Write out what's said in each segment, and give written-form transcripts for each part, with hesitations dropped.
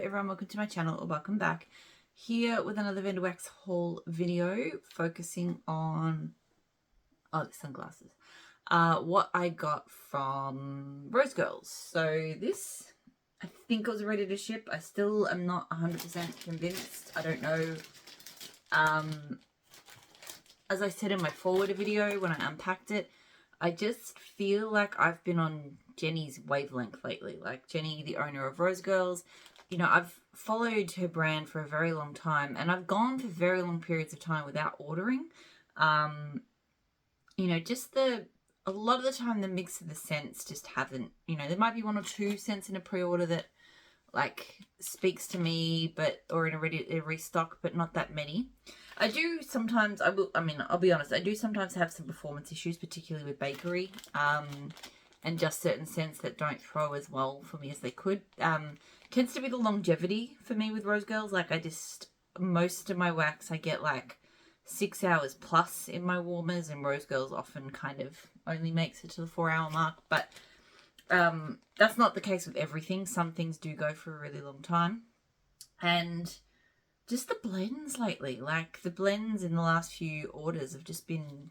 everyone, welcome to my channel, or welcome back. Here with another Vendor Wax haul video focusing on the sunglasses. What I got from Rose Girls. So this, I think it was ready to ship. I still am not 100% convinced. I don't know. As I said in my forward video when I unpacked it, I just feel like I've been on Jenny's wavelength lately. Like Jenny, the owner of Rose Girls, you know, I've followed her brand for a very long time, and I've gone for very long periods of time without ordering. You know, just a lot of the time the mix of the scents just haven't, you know, there might be one or two scents in a pre-order that like speaks to me, but or in a restock, but not that many. I do sometimes, I'll be honest, I do sometimes have some performance issues, particularly with bakery, and just certain scents that don't throw as well for me as they could. Tends to be the longevity for me with Rose Girls. Like most of my wax, I get like 6 hours plus in my warmers, and Rose Girls often kind of only makes it to the 4-hour mark, but that's not the case with everything. Some things do go for a really long time. And just the blends lately, like the blends in the last few orders have just been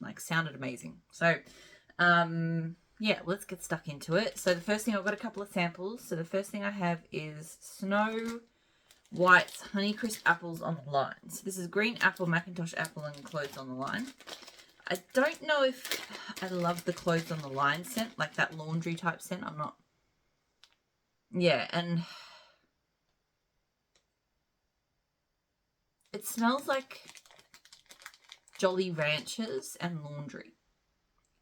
like sounded amazing. So yeah, let's get stuck into it. So the first thing, I've got a couple of samples. So the first thing I have is Snow White's Honeycrisp Apples on the Line. So this is green apple, Macintosh apple, and clothes on the line. I don't know if I love the clothes on the line scent, like that laundry type scent. I'm not. Yeah, and it smells like Jolly Ranchers and laundry.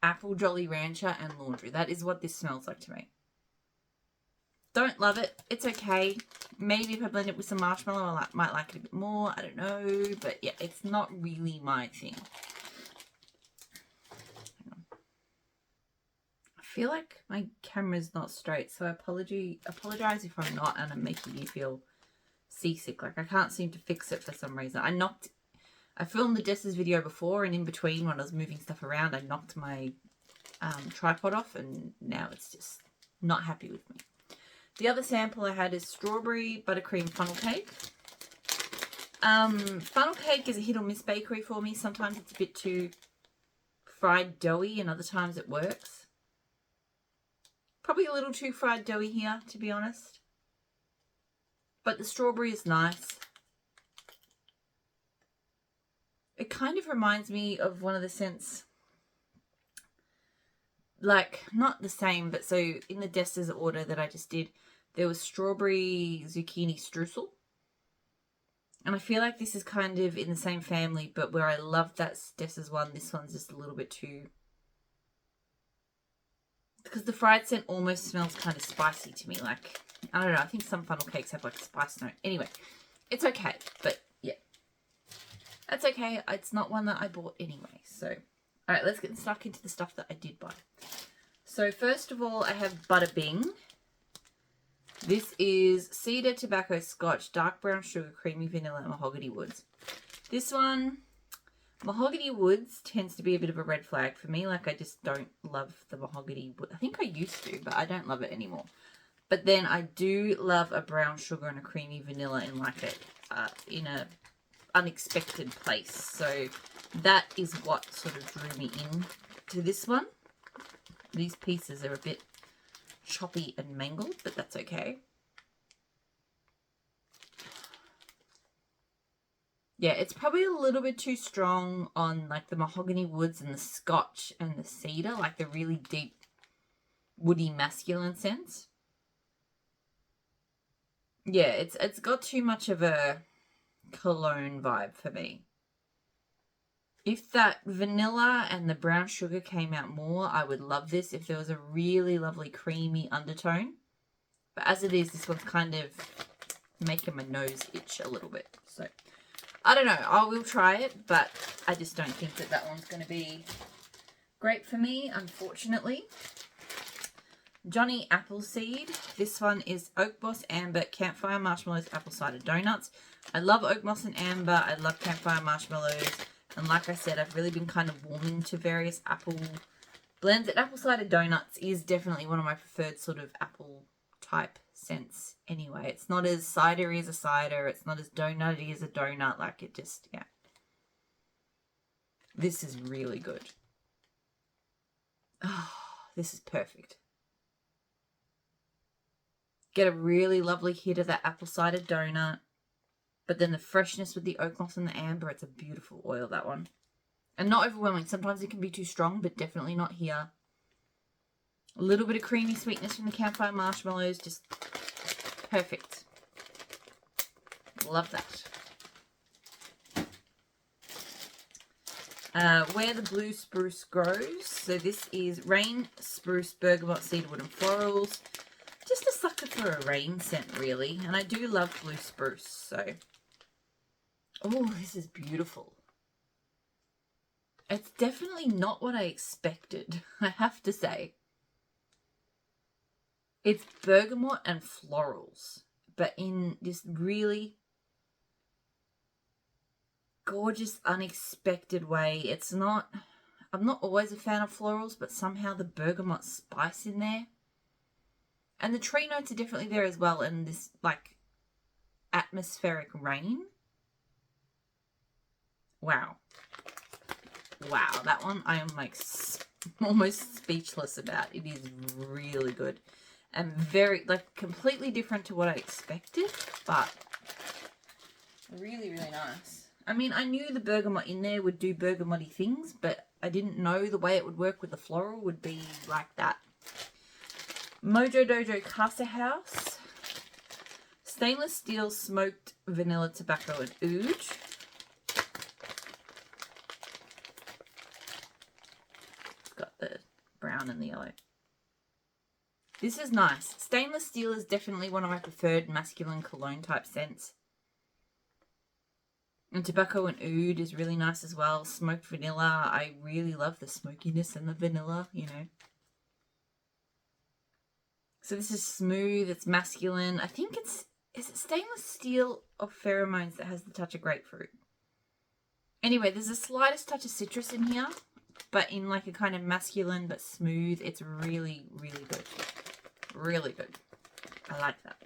Apple, Jolly Rancher, and laundry. That is what this smells like to me. Don't love it. It's okay. Maybe if I blend it with some marshmallow, I might like it a bit more. I don't know. But yeah, it's not really my thing. I feel like my camera's not straight, so I apologize if I'm not and I'm making you feel seasick. Like I can't seem to fix it for some reason. I filmed the Jess's video before, and in between when I was moving stuff around, I knocked my tripod off, and now it's just not happy with me. The other sample I had is Strawberry Buttercream Funnel Cake. Funnel Cake is a hit or miss bakery for me. Sometimes it's a bit too fried doughy, and other times it works. Probably a little too fried doughy here, to be honest. But the strawberry is nice. It kind of reminds me of one of the scents, like not the same, but so in the Dessa's order that I just did, there was strawberry zucchini streusel. And I feel like this is kind of in the same family, but where I love that Dessa's one, this one's just a little bit too, because the fried scent almost smells kind of spicy to me. Like, I don't know, I think some funnel cakes have like a spice note. Anyway, it's okay, but yeah. That's okay. It's not one that I bought anyway. So, all right, let's get stuck into the stuff that I did buy. So first of all, I have Butter Bing. This is Cedar Tobacco Scotch, Dark Brown Sugar, Creamy Vanilla, and Mahogany Woods. This one, Mahogany Woods tends to be a bit of a red flag for me. Like I just don't love the mahogany wood. I think I used to, but I don't love it anymore. But then I do love a brown sugar and a creamy vanilla in like in a unexpected place. So that is what sort of drew me in to this one. These pieces are a bit choppy and mangled, but that's okay. Yeah, it's probably a little bit too strong on like the mahogany woods and the scotch and the cedar, like the really deep woody masculine scents. Yeah, it's got too much of a cologne vibe for me. If that vanilla and the brown sugar came out more, I would love this if there was a really lovely creamy undertone. But as it is, this one's kind of making my nose itch a little bit. So, I don't know. I will try it, but I just don't think that one's going to be great for me, unfortunately. Johnny Appleseed. This one is Oak Moss Amber, Campfire Marshmallows, Apple Cider Donuts. I love Oak Moss and Amber. I love Campfire Marshmallows. And like I said, I've really been kind of warming to various apple blends. And Apple Cider Donuts is definitely one of my preferred sort of apple type scents anyway. It's not as cidery as a cider. It's not as donutty as a donut. Like, it just, yeah. This is really good. Oh, this is perfect. Get a really lovely hit of that apple cider donut. But then the freshness with the oak moss and the amber. It's a beautiful oil, that one. And not overwhelming. Sometimes it can be too strong, but definitely not here. A little bit of creamy sweetness from the campfire marshmallows. Just perfect. Love that. Where the Blue Spruce Grows. So this is Rain Spruce, Bergamot, Cedarwood and Florals. Just a sucker for a rain scent, really. And I do love Blue Spruce, so... Oh, this is beautiful. It's definitely not what I expected, I have to say. It's bergamot and florals, but in this really gorgeous, unexpected way. It's not... I'm not always a fan of florals, but somehow the bergamot spice in there. And the tree notes are definitely there as well, and this, like, atmospheric rain. Wow. Wow, that one I am, like, almost speechless about. It is really good. And very, like, completely different to what I expected, but really, really nice. I mean, I knew the bergamot in there would do bergamoty things, but I didn't know the way it would work with the floral would be like that. Mojo Dojo Casa House. Stainless steel smoked vanilla tobacco and oud. It's got the brown and the yellow. This is nice. Stainless steel is definitely one of my preferred masculine cologne type scents. And tobacco and oud is really nice as well. Smoked vanilla. I really love the smokiness and the vanilla, you know. So this is smooth. It's masculine. I think it's... Is it stainless steel or pheromones that has the touch of grapefruit? Anyway, there's the slightest touch of citrus in here. But in like a kind of masculine but smooth. It's really, really good. Really good. I like that.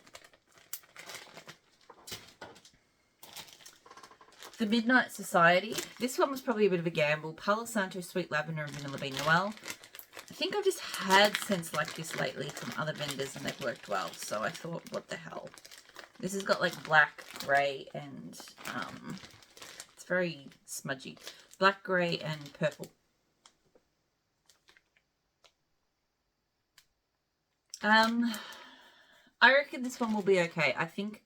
The Midnight Society. This one was probably a bit of a gamble. Palo Santo, Sweet Lavender and Vanilla Bean Noel. I think I've just had scents like this lately from other vendors and they've worked well. So I thought, what the hell. This has got like black, grey and it's very smudgy. Black, grey and purple. I reckon this one will be okay. I think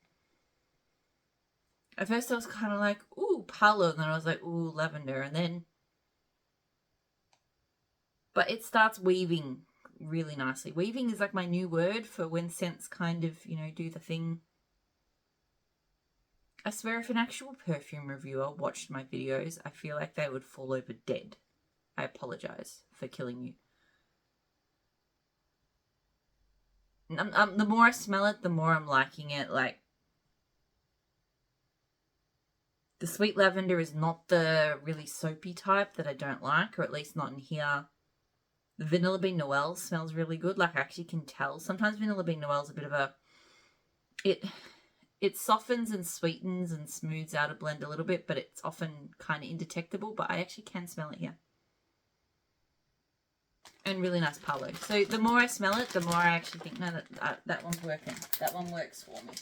at first I was kind of like, ooh, palo, and then I was like, ooh, lavender, and then... But it starts weaving really nicely. Weaving is like my new word for when scents kind of, you know, do the thing. I swear if an actual perfume reviewer watched my videos, I feel like they would fall over dead. I apologise for killing you. The more I smell it, the more I'm liking it. Like, the sweet lavender is not the really soapy type that I don't like, or at least not in here. The Vanilla Bean Noel smells really good. Like, I actually can tell. Sometimes Vanilla Bean Noel is a bit of a... It softens and sweetens and smooths out a blend a little bit, but it's often kind of indetectable, but I actually can smell it here. And really nice palo. So the more I smell it, the more I actually think, no, that one's working. That one works for me.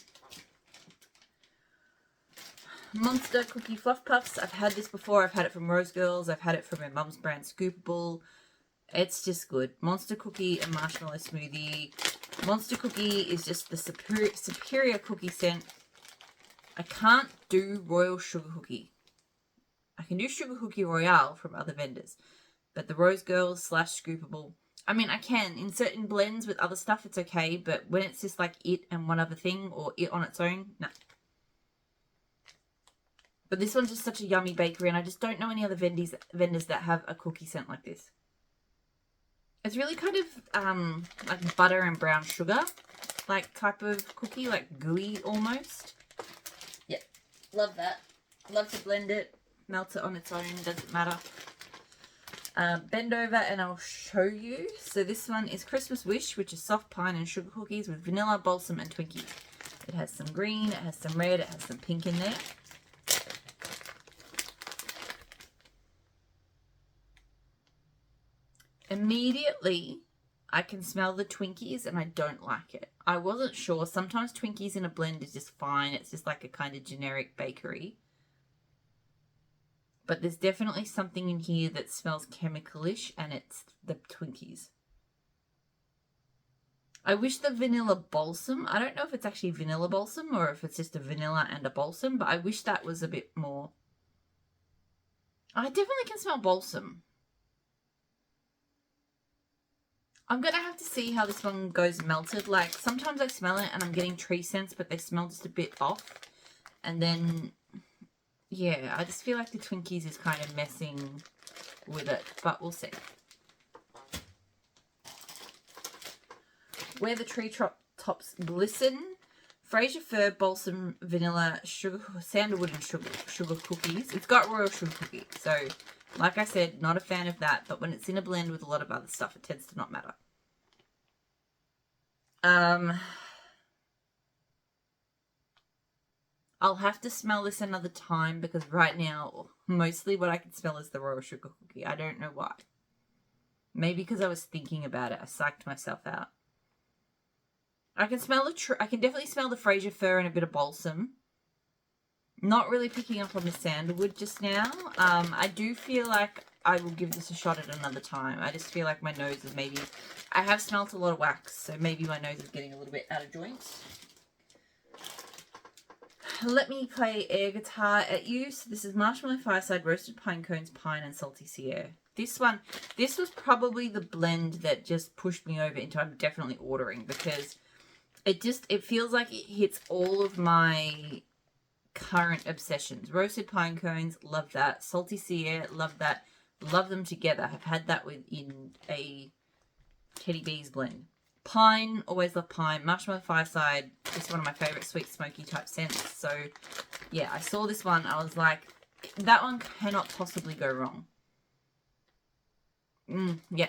Monster Cookie Fluff Puffs. I've had this before. I've had it from Rose Girls. I've had it from my mum's brand Scoopable. It's just good. Monster Cookie and Marshmallow Smoothie. Monster Cookie is just the superior cookie scent. I can't do Royal Sugar Cookie. I can do Sugar Cookie Royale from other vendors. But the Rose Girls / Scoopable, I mean, I can. In certain blends with other stuff, it's okay. But when it's just like it and one other thing, or it on its own, no. But this one's just such a yummy bakery, and I just don't know any other vendors that have a cookie scent like this. It's really kind of like butter and brown sugar, like type of cookie, like gooey almost. Yeah, love that. Love to blend it, melt it on its own, doesn't matter. Bend over and I'll show you. So this one is Christmas Wish, which is soft pine and sugar cookies with vanilla, balsam and Twinkie. It has some green, it has some red, it has some pink in there. Immediately, I can smell the Twinkies and I don't like it. I wasn't sure. Sometimes Twinkies in a blend is just fine. It's just like a kind of generic bakery. But there's definitely something in here that smells chemical-ish, and it's the Twinkies. I wish the vanilla balsam, I don't know if it's actually vanilla balsam or if it's just a vanilla and a balsam, but I wish that was a bit more. I definitely can smell balsam. I'm going to have to see how this one goes melted. Like, sometimes I smell it and I'm getting tree scents, but they smell just a bit off. And then, yeah, I just feel like the Twinkies is kind of messing with it, but we'll see. Where the tree tops glisten. Fraser Fir, balsam, vanilla, sugar, sandalwood and sugar cookies. It's got royal sugar cookie. So, like I said, not a fan of that. But when it's in a blend with a lot of other stuff, it tends to not matter. I'll have to smell this another time because right now, mostly what I can smell is the royal sugar cookie. I don't know why. Maybe because I was thinking about it. I psyched myself out. I can smell I can definitely smell the Fraser Fir and a bit of balsam. Not really picking up on the sandalwood just now. I do feel like I will give this a shot at another time. I just feel like my nose is maybe... I have smelt a lot of wax, so maybe my nose is getting a little bit out of joint. Let me play air guitar at you. So this is Marshmallow Fireside, Roasted Pine Cones, Pine and Salty Sea Air. This was probably the blend that just pushed me over into I'm definitely ordering because it feels like it hits all of my current obsessions. Roasted pine cones, love that. Salty sea air, love that. Love them together. I've had that in a Teddy Bees blend. Pine, always love pine. Marshmallow Fireside, just one of my favorite sweet smoky type scents. So yeah, I saw this one. I was like, that one cannot possibly go wrong. Yeah.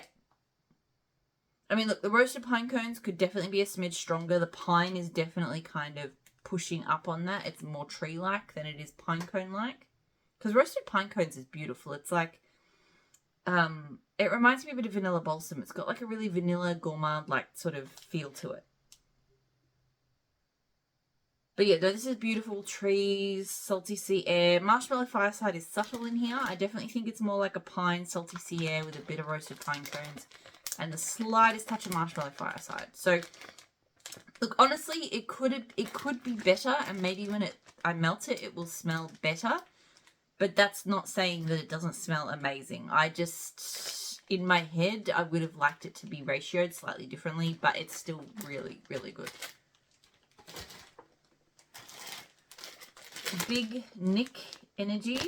I mean, look, the roasted pine cones could definitely be a smidge stronger. The pine is definitely kind of pushing up on that. It's more tree-like than it is pine cone-like. Because roasted pine cones is beautiful. It's like, it reminds me a bit of vanilla balsam. It's got like a really vanilla gourmand-like sort of feel to it. But yeah, this is beautiful. Trees, salty sea air. Marshmallow Fireside is subtle in here. I definitely think it's more like a pine, salty sea air with a bit of roasted pine cones. And the slightest touch of Marshmallow Fireside. So, look, honestly, it could be better. And maybe when I melt it, it will smell better. But that's not saying that it doesn't smell amazing. I just, in my head, I would have liked it to be ratioed slightly differently. But it's still really, really good. Big Nick Energy.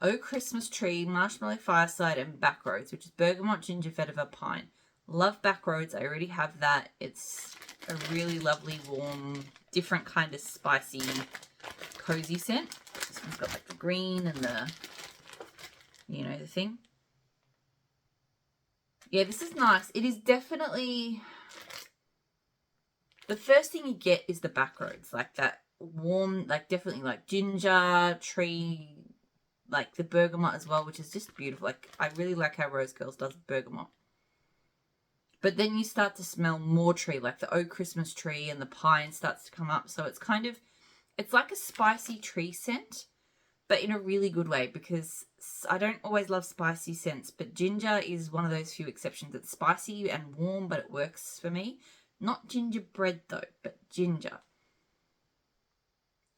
Oh Christmas Tree, Marshmallow Fireside, and Backroads, which is bergamot, ginger, vetiver, pine. Love Backroads. I already have that. It's a really lovely, warm, different kind of spicy, cozy scent. This one's got like the green and the, you know, the thing. Yeah, this is nice. It is definitely, the first thing you get is the Backroads, like that warm, like definitely like ginger, tree, like the bergamot as well, which is just beautiful. Like, I really like how Rose Girls does bergamot. But then you start to smell more tree, like the Oh Christmas Tree and the pine starts to come up. So it's kind of, it's like a spicy tree scent, but in a really good way, because I don't always love spicy scents, but ginger is one of those few exceptions. It's spicy and warm, but it works for me. Not gingerbread though, but ginger.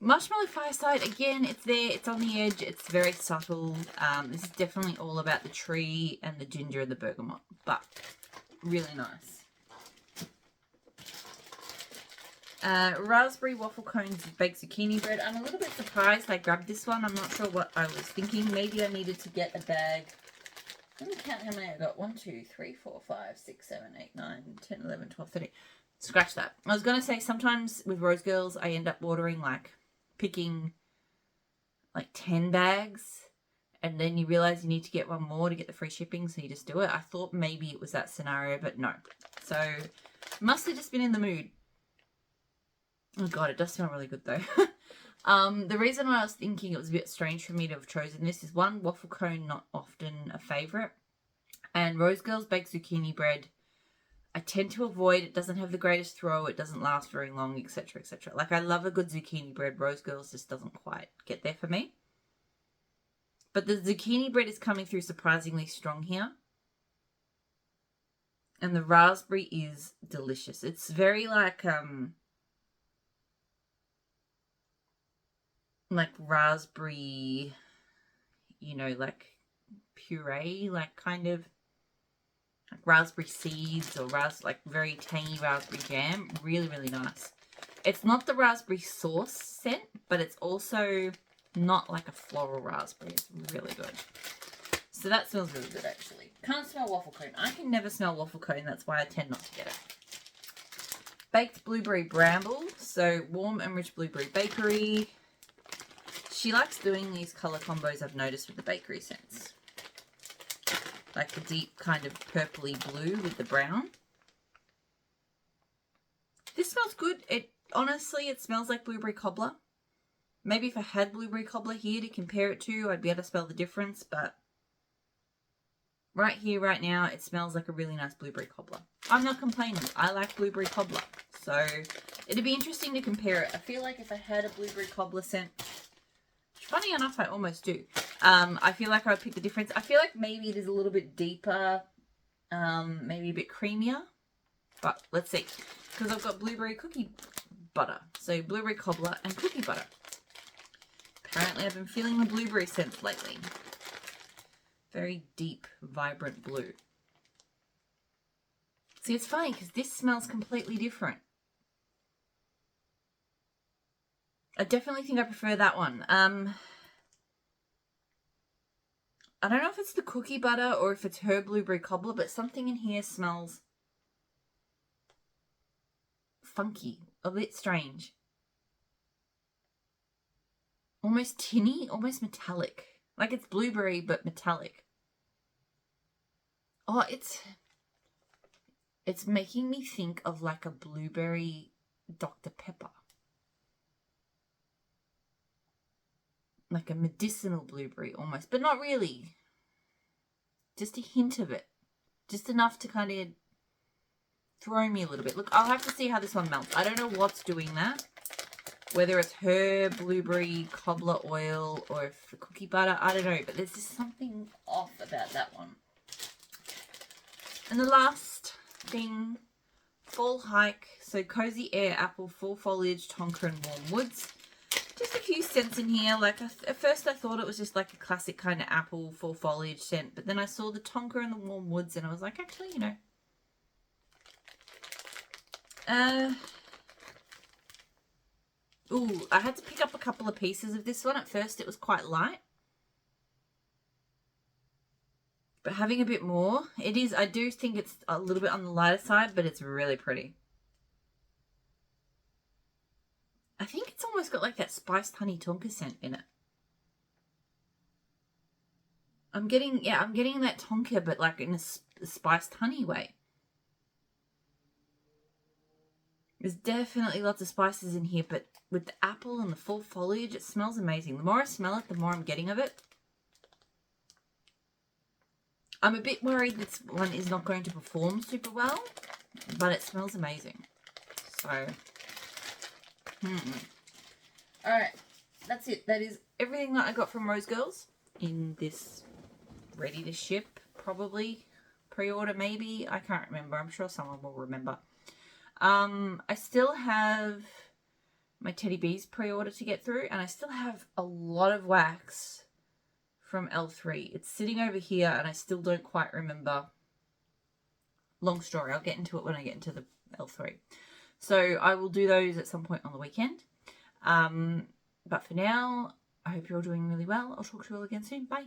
Marshmallow Fireside, again, it's there, it's on the edge, it's very subtle. This is definitely all about the tree and the ginger and the bergamot, but really nice. Raspberry waffle cones with baked zucchini bread. I'm a little bit surprised I grabbed this one. I'm not sure what I was thinking. Maybe I needed to get a bag. Let me count how many I got. 1, 2, 3, 4, 5, 6, 7, 8, 9, 10, 11, 12, 13. Scratch that. I was going to say sometimes with Rose Girls, I end up ordering like, picking like 10 bags and then you realize you need to get one more to get the free shipping, so you just do it. I thought maybe it was that scenario, but no. So, must have just been in the mood. Oh god, it does smell really good though. The reason why I was thinking it was a bit strange for me to have chosen this is, one, waffle cone not often a favourite, and Rose Girls baked zucchini bread I tend to avoid. It doesn't have the greatest throw, it doesn't last very long, etc, etc. Like, I love a good zucchini bread. Rose Girls just doesn't quite get there for me. But the zucchini bread is coming through surprisingly strong here. And the raspberry is delicious. It's very like raspberry, you know, like puree, like kind of like raspberry seeds or like very tangy raspberry jam. Really, really nice. It's not the raspberry sauce scent, but it's also not like a floral raspberry. It's really good. So that smells really good, actually. Can't smell waffle cone. I can never smell waffle cone. That's why I tend not to get it. Baked blueberry bramble. So warm and rich blueberry bakery. She likes doing these colour combos, I've noticed, with the bakery scents. Like the deep kind of purpley blue with the brown. This smells good. Honestly, it smells like blueberry cobbler. Maybe if I had blueberry cobbler here to compare it to, I'd be able to smell the difference, but right here, right now, it smells like a really nice blueberry cobbler. I'm not complaining. I like blueberry cobbler. So it'd be interesting to compare it. I feel like if I had a blueberry cobbler scent, funny enough, I almost do. I feel like I would pick the difference. I feel like maybe it is a little bit deeper, maybe a bit creamier, but let's see. Because I've got blueberry cookie butter. So blueberry cobbler and cookie butter. Apparently I've been feeling the blueberry scents lately. Very deep, vibrant blue. See, it's funny because this smells completely different. I definitely think I prefer that one. I don't know if it's the cookie butter or if it's her blueberry cobbler, but something in here smells funky, a bit strange. Almost tinny, almost metallic. Like it's blueberry, but metallic. Oh, it's making me think of like a blueberry Dr. Pepper. Like a medicinal blueberry almost, but not really. Just a hint of it. Just enough to kind of throw me a little bit. Look, I'll have to see how this one melts. I don't know what's doing that. Whether it's her blueberry cobbler oil or if the cookie butter, I don't know. But there's just something off about that one. And the last thing, fall hike. So Cozy Air Apple, Full Foliage, Tonka and Warm Woods. Just a few scents in here. Like at first I thought it was just like a classic kind of apple full foliage scent. But then I saw the Tonka and the Warm Woods and I was like, actually, you know. Ooh, I had to pick up a couple of pieces of this one. At first it was quite light. But having a bit more, it is, I do think it's a little bit on the lighter side, but it's really pretty. I think it's almost got like that spiced honey tonka scent in it. I'm getting that tonka, but like in a spiced honey way. There's definitely lots of spices in here, but with the apple and the full foliage, it smells amazing. The more I smell it, the more I'm getting of it. I'm a bit worried this one is not going to perform super well, but it smells amazing. So, Alright, that's it. That is everything that I got from Rose Girls in this ready to ship, probably. Pre-order, maybe. I can't remember. I'm sure someone will remember. I still have my Teddy Bees pre-order to get through, and I still have a lot of wax from L3. It's sitting over here, and I still don't quite remember. Long story. I'll get into it when I get into the L3. So I will do those at some point on the weekend. But for now, I hope you're all doing really well. I'll talk to you all again soon. Bye.